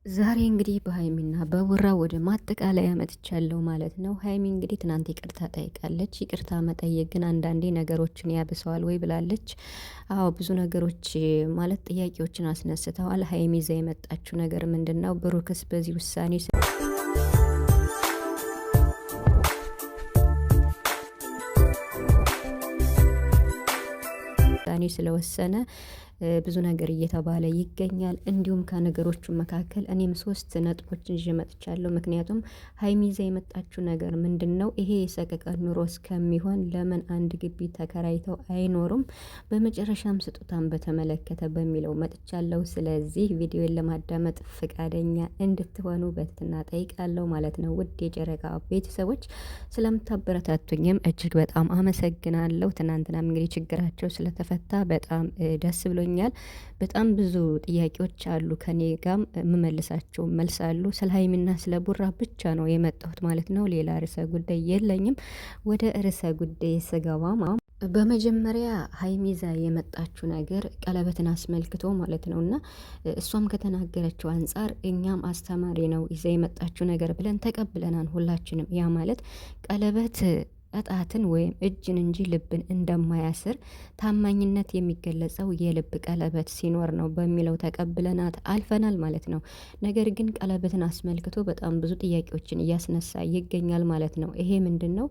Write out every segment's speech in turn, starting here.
ዛሬ እንግዲህ በሀይሚና በቡራ ወደ ማጠቃለያ መጥቻለሁ ማለት ነው። ሀይሚ እንግዲህ ትናንት ይቅርታ ጠይቃለች። ይቅርታ መጠየቅ ግን አንዳንዴ ነገሮችን ያብሰዋል ወይ ብላለች። አዎ ብዙ ነገሮች ማለት ጥያቄዎችን አስነስተዋል። ሀይሚ ይዛ የመጣችው ነገር ምንድን ነው? ብሩክስ በዚህ ውሳኔ ስለወሰነ ብዙ ነገር እየተባለ ይገኛል። እንዲሁም ከነገሮቹ መካከል እኔም ሶስት ነጥቦችን ይዤ መጥቻለሁ። ምክንያቱም ሀይሚ ይዛ የመጣችው ነገር ምንድን ነው? ይሄ የሰቀቀን ኑሮ እስከሚሆን ለምን አንድ ግቢ ተከራይተው አይኖሩም? በመጨረሻም ስጦታን በተመለከተ በሚለው መጥቻለሁ። ስለዚህ ቪዲዮን ለማዳመጥ ፍቃደኛ እንድትሆኑ በትህትና ጠይቃለሁ ማለት ነው። ውድ የጨረቃ ቤተሰቦች ስለምታበረታቱኝም እጅግ በጣም አመሰግናለሁ። ትናንትናም እንግዲህ ችግራቸው ስለተፈታ በጣም ደስ ብሎኛል። በጣም ብዙ ጥያቄዎች አሉ ከኔ ጋም የምመልሳቸው መልስ አሉ። ስለ ሀይሚና ስለ ቡራ ብቻ ነው የመጣሁት ማለት ነው። ሌላ ርዕሰ ጉዳይ የለኝም። ወደ ርዕሰ ጉዳይ ስገባ በመጀመሪያ ሀይሚ ይዛ የመጣችው ነገር ቀለበትን አስመልክቶ ማለት ነው እና እሷም ከተናገረችው አንጻር እኛም አስተማሪ ነው ይዛ የመጣችው ነገር ብለን ተቀብለናል ሁላችንም። ያ ማለት ቀለበት እጣትን ወይም እጅን እንጂ ልብን እንደማያስር ታማኝነት የሚገለጸው የልብ ቀለበት ሲኖር ነው በሚለው ተቀብለናት አልፈናል ማለት ነው። ነገር ግን ቀለበትን አስመልክቶ በጣም ብዙ ጥያቄዎችን እያስነሳ ይገኛል ማለት ነው። ይሄ ምንድን ነው?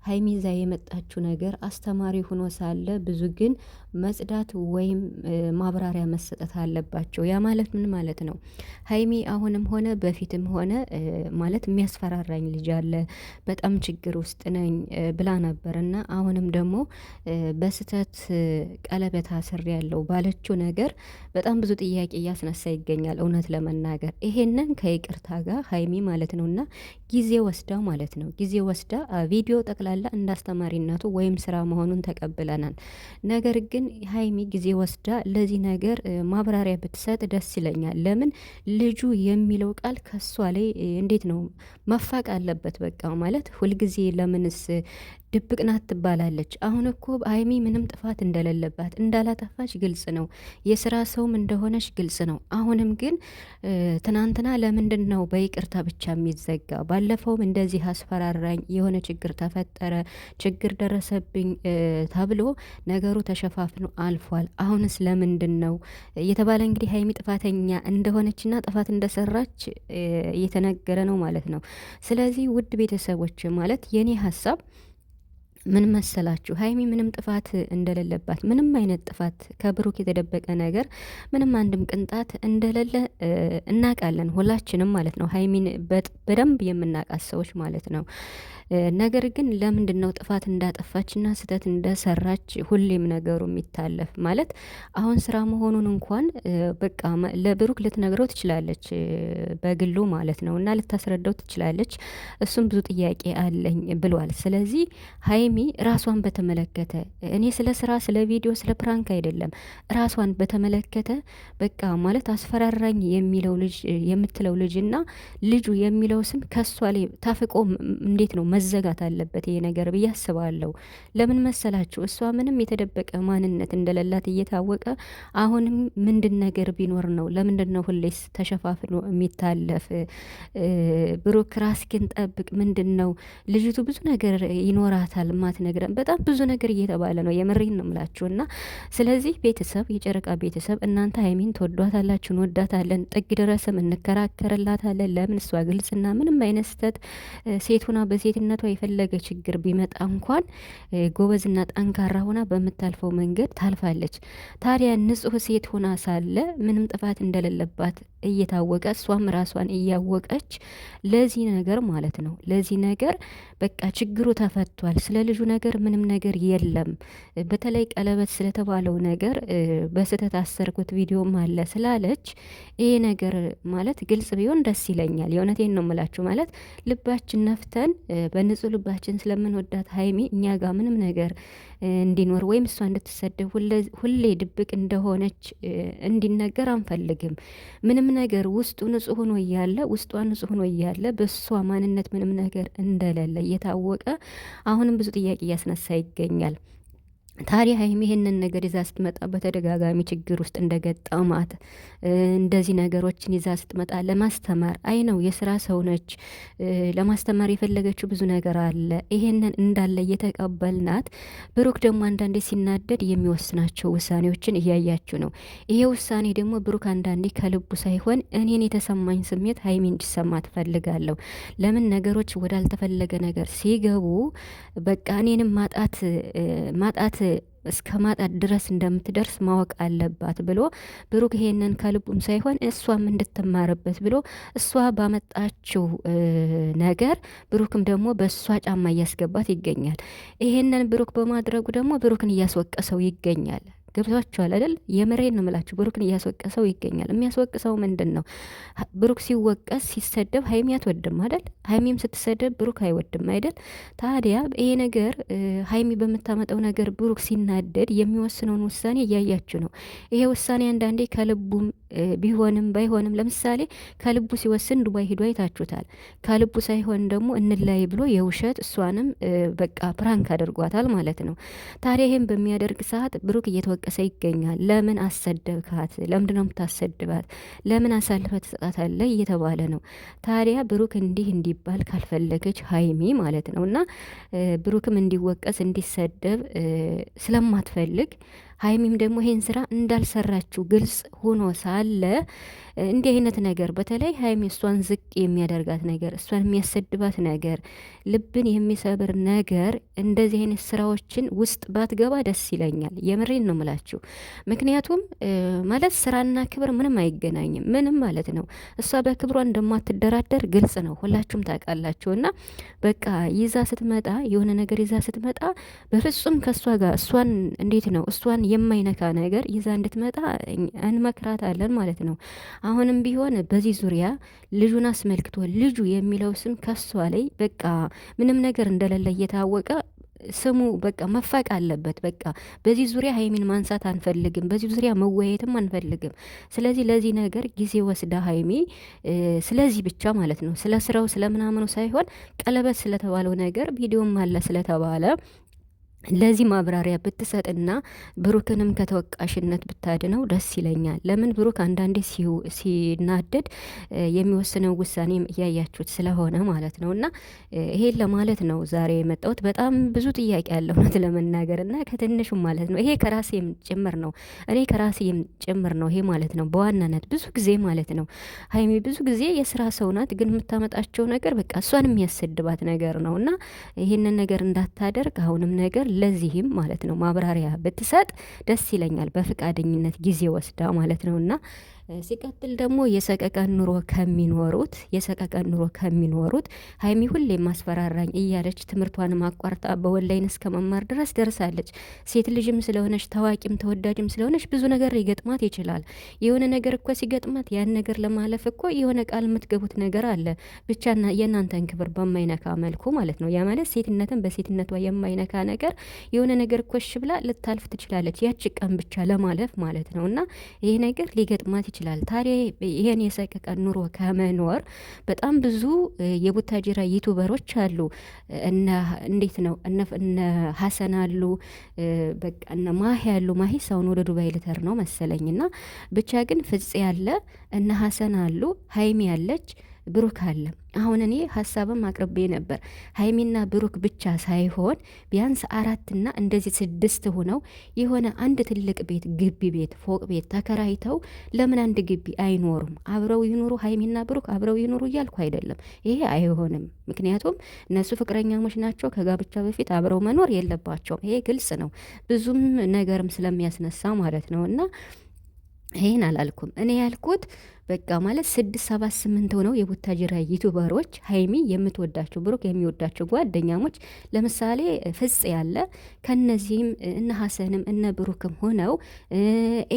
ሀይሚ ይዛ የመጣችው ነገር አስተማሪ ሆኖ ሳለ ብዙ ግን መጽዳት ወይም ማብራሪያ መሰጠት አለባቸው። ያ ማለት ምን ማለት ነው? ሀይሚ አሁንም ሆነ በፊትም ሆነ ማለት የሚያስፈራራኝ ልጅ አለ፣ በጣም ችግር ውስጥ ነኝ ብላ ነበር እና አሁንም ደግሞ በስተት ቀለበት አስር ያለው ባለችው ነገር በጣም ብዙ ጥያቄ እያስነሳ ይገኛል። እውነት ለመናገር ይሄንን ከይቅርታ ጋር ሀይሚ ማለት ነው እና ጊዜ ወስዳ ማለት ነው ጊዜ ወስዳ ቪዲዮ ጠቅላላ እንዳስተማሪነቱ ወይም ስራ መሆኑን ተቀብለናል። ነገር ግን ሀይሚ ጊዜ ወስዳ ለዚህ ነገር ማብራሪያ ብትሰጥ ደስ ይለኛል። ለምን ልጁ የሚለው ቃል ከሷ ላይ እንዴት ነው መፋቅ አለበት። በቃ ማለት ሁልጊዜ ለምንስ ድብቅ ናት ትባላለች? አሁን እኮ ሀይሚ ምንም ጥፋት እንደሌለባት እንዳላጠፋች ግልጽ ነው። የስራ ሰውም እንደሆነች ግልጽ ነው። አሁንም ግን ትናንትና ለምንድን ነው በይቅርታ ብቻ የሚዘጋ? ባለፈውም እንደዚህ አስፈራራኝ፣ የሆነ ችግር ተፈጠረ፣ ችግር ደረሰብኝ ተብሎ ነገሩ ተሸፋፍኖ አልፏል። አሁንስ ለምንድን ነው እየተባለ እንግዲህ ሀይሚ ጥፋተኛ እንደሆነችና ጥፋት እንደሰራች እየተነገረ ነው ማለት ነው። ስለዚህ ውድ ቤተሰቦች ማለት የኔ ሀሳብ ምን መሰላችሁ? ሀይሚ ምንም ጥፋት እንደሌለባት ምንም አይነት ጥፋት ከብሩክ የተደበቀ ነገር ምንም አንድም ቅንጣት እንደሌለ እናውቃለን ሁላችንም ማለት ነው። ሀይሚን በደንብ የምናውቃት ሰዎች ማለት ነው። ነገር ግን ለምንድን ነው ጥፋት እንዳጠፋችና ስህተት እንደሰራች ሁሌም ነገሩ የሚታለፍ? ማለት አሁን ስራ መሆኑን እንኳን በቃ ለብሩክ ልትነግረው ትችላለች በግሉ ማለት ነው እና ልታስረዳው ትችላለች። እሱም ብዙ ጥያቄ አለኝ ብሏል። ስለዚህ ሀይሚ ራሷን በተመለከተ እኔ ስለ ስራ ስለ ቪዲዮ ስለ ፕራንክ አይደለም፣ ራሷን በተመለከተ በቃ ማለት አስፈራራኝ የሚለው ልጅ የምትለው ልጅና ልጁ የሚለው ስም ከሷ ላይ ታፍቆ እንዴት ነው መዘጋት አለበት ይሄ ነገር ብዬ አስባለሁ። ለምን መሰላችሁ? እሷ ምንም የተደበቀ ማንነት እንደሌላት እየታወቀ አሁንም ምንድን ነገር ቢኖር ነው? ለምንድን ነው ሁሌስ ተሸፋፍኖ የሚታለፍ? ብሩክ ራስህን ጠብቅ። ምንድን ነው ልጅቱ ብዙ ነገር ይኖራታል ማትነግረን፣ በጣም ብዙ ነገር እየተባለ ነው። የምሬን ነው የምላችሁ። እና ስለዚህ ቤተሰብ፣ የጨረቃ ቤተሰብ እናንተ ሀይሚን ትወዷታላችሁ፣ እንወዳታለን፣ ጥግ ድረስም እንከራከርላታለን። ለምን እሷ ግልጽና ምንም አይነት ስህተት ሴት ሆና በሴትነቷ የፈለገ ችግር ቢመጣ እንኳን ጎበዝና ጠንካራ ሆና በምታልፈው መንገድ ታልፋለች። ታዲያ ንጹሕ ሴት ሆና ሳለ ምንም ጥፋት እንደሌለባት እየታወቀ እሷም ራሷን እያወቀች ለዚህ ነገር ማለት ነው ለዚህ ነገር በቃ ችግሩ ተፈቷል፣ ስለ ልጁ ነገር ምንም ነገር የለም፣ በተለይ ቀለበት ስለተባለው ነገር በስህተት አሰርኩት ቪዲዮም አለ ስላለች ይሄ ነገር ማለት ግልጽ ቢሆን ደስ ይለኛል። የእውነቴን ነው የምላችሁ። ማለት ልባችን ነፍተን በንጹህ ልባችን ስለምንወዳት ሀይሚ እኛ ጋር ምንም ነገር እንዲኖር ወይም እሷ እንድትሰደብ ሁሌ ድብቅ እንደሆነች እንዲነገር አንፈልግም። ምንም ነገር ውስጡ ንጹህ ሆኖ እያለ ውስጧ ንጹህ ሆኖ እያለ በእሷ ማንነት ምንም ነገር እንደሌለ እየታወቀ አሁንም ብዙ ጥያቄ እያስነሳ ይገኛል። ታዲያ ሀይሚ ይሄንን ነገር ይዛ ስትመጣ በተደጋጋሚ ችግር ውስጥ እንደገጠማት እንደዚህ ነገሮችን ይዛ ስትመጣ ለማስተማር አይ ነው የስራ ሰው ነች። ለማስተማር የፈለገችው ብዙ ነገር አለ። ይሄንን እንዳለ እየተቀበልናት፣ ብሩክ ደግሞ አንዳንዴ ሲናደድ የሚወስናቸው ውሳኔዎችን እያያችሁ ነው። ይሄ ውሳኔ ደግሞ ብሩክ አንዳንዴ ከልቡ ሳይሆን እኔን የተሰማኝ ስሜት ሀይሚ እንዲሰማ ትፈልጋለሁ። ለምን ነገሮች ወዳልተፈለገ ነገር ሲገቡ በቃ እኔንም ማጣት እስከ ማጣት ድረስ እንደምትደርስ ማወቅ አለባት ብሎ ብሩክ ይሄንን ከልቡም ሳይሆን እሷም እንድትማርበት ብሎ እሷ ባመጣችው ነገር ብሩክም ደግሞ በእሷ ጫማ እያስገባት ይገኛል። ይሄንን ብሩክ በማድረጉ ደግሞ ብሩክን እያስወቀሰው ይገኛል። ገብቷችኋል አይደል? የምሬን ነው የምላችሁ። ብሩክን እያስወቀሰው ይገኛል። የሚያስወቅሰው ምንድን ነው? ብሩክ ሲወቀስ ሲሰደብ ሀይሚ አትወድም አይደል? ሀይሚም ስትሰደብ ብሩክ አይወድም አይደል? ታዲያ ይሄ ነገር ሀይሚ በምታመጣው ነገር ብሩክ ሲናደድ የሚወስነውን ውሳኔ እያያችሁ ነው። ይሄ ውሳኔ አንዳንዴ ከልቡም ቢሆንም ባይሆንም፣ ለምሳሌ ከልቡ ሲወስን ዱባይ ሂዶ አይታችሁታል። ከልቡ ሳይሆን ደግሞ እንላይ ብሎ የውሸት እሷንም በቃ ፕራንክ አድርጓታል ማለት ነው። ታዲያ ይህም በሚያደርግ ሰዓት ብሩክ እየተወቀሰ ይገኛል። ለምን አሰደብካት? ለምንድነው የምታሰድባት? ለምን አሳልፈ ትሰጣታለህ? እየተባለ ነው። ታዲያ ብሩክ እንዲህ እንዲባል ካልፈለገች ሀይሚ ማለት ነው እና ብሩክም እንዲወቀስ እንዲሰደብ ስለማትፈልግ ሀይሚም ደግሞ ይሄን ስራ እንዳልሰራችው ግልጽ ሆኖ ሳለ እንዲህ አይነት ነገር በተለይ ሀይሚ እሷን ዝቅ የሚያደርጋት ነገር፣ እሷን የሚያሰድባት ነገር፣ ልብን የሚሰብር ነገር እንደዚህ አይነት ስራዎችን ውስጥ ባትገባ ደስ ይለኛል። የምሬን ነው ምላችሁ። ምክንያቱም ማለት ስራና ክብር ምንም አይገናኝም፣ ምንም ማለት ነው። እሷ በክብሯ እንደማትደራደር ግልጽ ነው፣ ሁላችሁም ታውቃላችሁ። እና በቃ ይዛ ስትመጣ የሆነ ነገር ይዛ ስትመጣ በፍጹም ከእሷ ጋር እሷን እንዴት ነው እሷን የማይነካ ነገር ይዛ እንድትመጣ እንመክራታለን ማለት ነው። አሁንም ቢሆን በዚህ ዙሪያ ልጁን አስመልክቶ ልጁ የሚለው ስም ከሷ ላይ በቃ ምንም ነገር እንደሌለ እየታወቀ ስሙ በቃ መፋቅ አለበት። በቃ በዚህ ዙሪያ ሀይሚን ማንሳት አንፈልግም፣ በዚህ ዙሪያ መወያየትም አንፈልግም። ስለዚህ ለዚህ ነገር ጊዜ ወስዳ ሀይሚ ስለዚህ ብቻ ማለት ነው ስለ ስራው ስለምናምኑ ሳይሆን ቀለበት ስለተባለው ነገር ቪዲዮም አለ ስለተባለ ለዚህ ማብራሪያ ብትሰጥና ብሩክንም ከተወቃሽነት ብታድነው ደስ ይለኛል። ለምን ብሩክ አንዳንዴ ሲናደድ የሚወስነው ውሳኔ እያያችሁት ስለሆነ ማለት ነው። እና ይሄን ለማለት ነው ዛሬ የመጣሁት። በጣም ብዙ ጥያቄ ያለው እውነት ለመናገር እና ከትንሹም ማለት ነው። ይሄ ከራሴም ጭምር ነው፣ እኔ ከራሴም ጭምር ነው ይሄ ማለት ነው። በዋናነት ብዙ ጊዜ ማለት ነው ሀይሚ ብዙ ጊዜ የስራ ሰው ናት፣ ግን የምታመጣቸው ነገር በቃ እሷን የሚያሰድባት ነገር ነው እና ይህንን ነገር እንዳታደርግ አሁንም ነገር ለዚህም ማለት ነው ማብራሪያ ብትሰጥ ደስ ይለኛል። በፍቃደኝነት ጊዜ ወስዳ ማለት ነው እና ሲቀጥል ደግሞ የሰቀቀን ኑሮ ከሚኖሩት ሀይሚ ሁሌ ማስፈራራኝ እያለች ትምህርቷንም አቋርጣ በወላይን እስከ መማር ድረስ ደርሳለች። ሴት ልጅም ስለሆነች ታዋቂም ተወዳጅም ስለሆነች ብዙ ነገር ሊገጥማት ይችላል። የሆነ ነገር እኮ ሲገጥማት ያን ነገር ለማለፍ እኮ የሆነ ቃል የምትገቡት ነገር አለ። ብቻና የእናንተን ክብር በማይነካ መልኩ ማለት ነው። ያ ማለት ሴትነትን በሴትነቷ የማይነካ ነገር የሆነ ነገር እኮ እሺ ብላ ልታልፍ ትችላለች። ያቺ ቀን ብቻ ለማለፍ ማለት ነው እና ይሄ ነገር ሊገጥማት ይችላል። ታዲያ ይሄን የሰቀቀን ኑሮ ከመኖር በጣም ብዙ የቡታጅራ ዩቱበሮች አሉ። እንዴት ነው እነ ሀሰን አሉ፣ በቃ እነ ማሂ አሉ። ማሂ ሳሁን ወደ ዱባይ ልተር ነው መሰለኝና ብቻ ግን ፍጽ ያለ እነ ሀሰን አሉ፣ ሀይሚ ያለች፣ ብሩክ አለ። አሁን እኔ ሀሳብም አቅርቤ ነበር ሀይሚና ብሩክ ብቻ ሳይሆን ቢያንስ 4 እንደዚህ 6 ሆነው የሆነ አንድ ትልቅ ቤት ግቢ ቤት ፎቅ ቤት ተከራይተው ለምን አንድ ግቢ አይኖሩም? አብረው ይኑሩ፣ ሀይሚና ብሩክ አብረው ይኑሩ እያልኩ አይደለም። ይሄ አይሆንም። ምክንያቱም እነሱ ፍቅረኛሞች ናቸው። ከጋብቻ በፊት አብረው መኖር የለባቸውም። ይሄ ግልጽ ነው። ብዙም ነገርም ስለሚያስነሳ ማለት ነው እና ይሄን አላልኩም። እኔ ያልኩት በቃ ማለት 6 7 8 ሆነው የቡታጅራ ዩቱበሮች ሀይሚ የምትወዳቸው ብሩክ የሚወዳቸው ጓደኛሞች ለምሳሌ ፍጽ ያለ ከነዚህም እነ ሀሰንም እነ ብሩክም ሆነው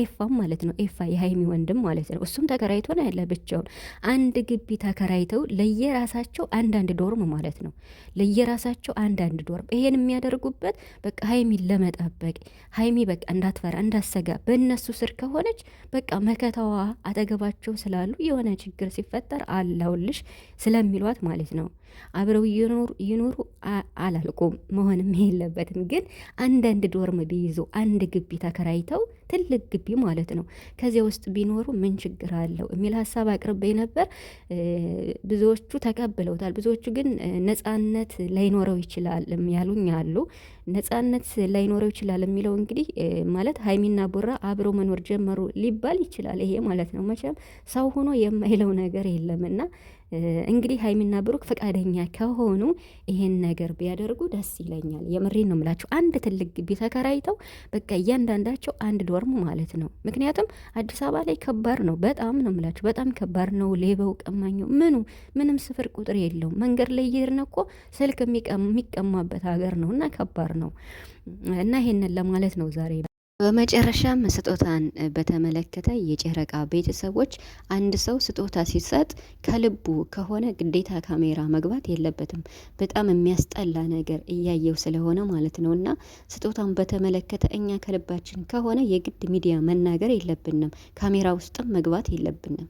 ኤፋም ማለት ነው ኤፋ የሀይሚ ወንድም ማለት ነው እሱም ተከራይቶ ነው ያለ ብቻውን አንድ ግቢ ተከራይተው ለየራሳቸው አንዳንድ ዶርም ማለት ነው ለየራሳቸው አንዳንድ ዶርም ይሄን የሚያደርጉበት በቃ ሀይሚን ለመጠበቅ ሀይሚ በቃ እንዳትፈራ እንዳሰጋ በእነሱ ስር ከሆነች በቃ መከታዋ አጠገባቸው ስላሉ የሆነ ችግር ሲፈጠር አላውልሽ ስለሚሏት ማለት ነው። አብረው ይኖሩ አላልኩም፣ መሆንም የለበትም። ግን አንዳንድ ዶርም ቢይዙ አንድ ግቢ ተከራይተው ትልቅ ግቢ ማለት ነው ከዚያ ውስጥ ቢኖሩ ምን ችግር አለው የሚል ሀሳብ አቅርቤ ነበር። ብዙዎቹ ተቀብለውታል። ብዙዎቹ ግን ነጻነት ላይኖረው ይችላል ያሉኝ አሉ። ነጻነት ላይኖረው ይችላል የሚለው እንግዲህ ማለት ሀይሚና ቡራ አብረው መኖር ጀመሩ ሊባል ይችላል። ይሄ ማለት ነው መቼም ሰው ሆኖ የማይለው ነገር የለምና እንግዲህ ሀይሚና ብሩክ ፈቃደኛ ከሆኑ ይሄን ነገር ቢያደርጉ ደስ ይለኛል። የምሬን ነው የምላቸው። አንድ ትልቅ ግቢ ተከራይተው በቃ እያንዳንዳቸው አንድ ዶርም ማለት ነው። ምክንያቱም አዲስ አበባ ላይ ከባድ ነው፣ በጣም ነው የምላቸው፣ በጣም ከባድ ነው። ሌባው፣ ቀማኛው ምንም ስፍር ቁጥር የለውም። መንገድ ላይ እየሄድን እኮ ስልክ የሚቀማበት ሀገር ነው እና ከባድ ነው እና ይሄንን ለማለት ነው ዛሬ። በመጨረሻም ስጦታን በተመለከተ የጨረቃ ቤተሰቦች አንድ ሰው ስጦታ ሲሰጥ ከልቡ ከሆነ ግዴታ ካሜራ መግባት የለበትም። በጣም የሚያስጠላ ነገር እያየው ስለሆነ ማለት ነው። እና ስጦታን በተመለከተ እኛ ከልባችን ከሆነ የግድ ሚዲያ መናገር የለብንም፣ ካሜራ ውስጥም መግባት የለብንም።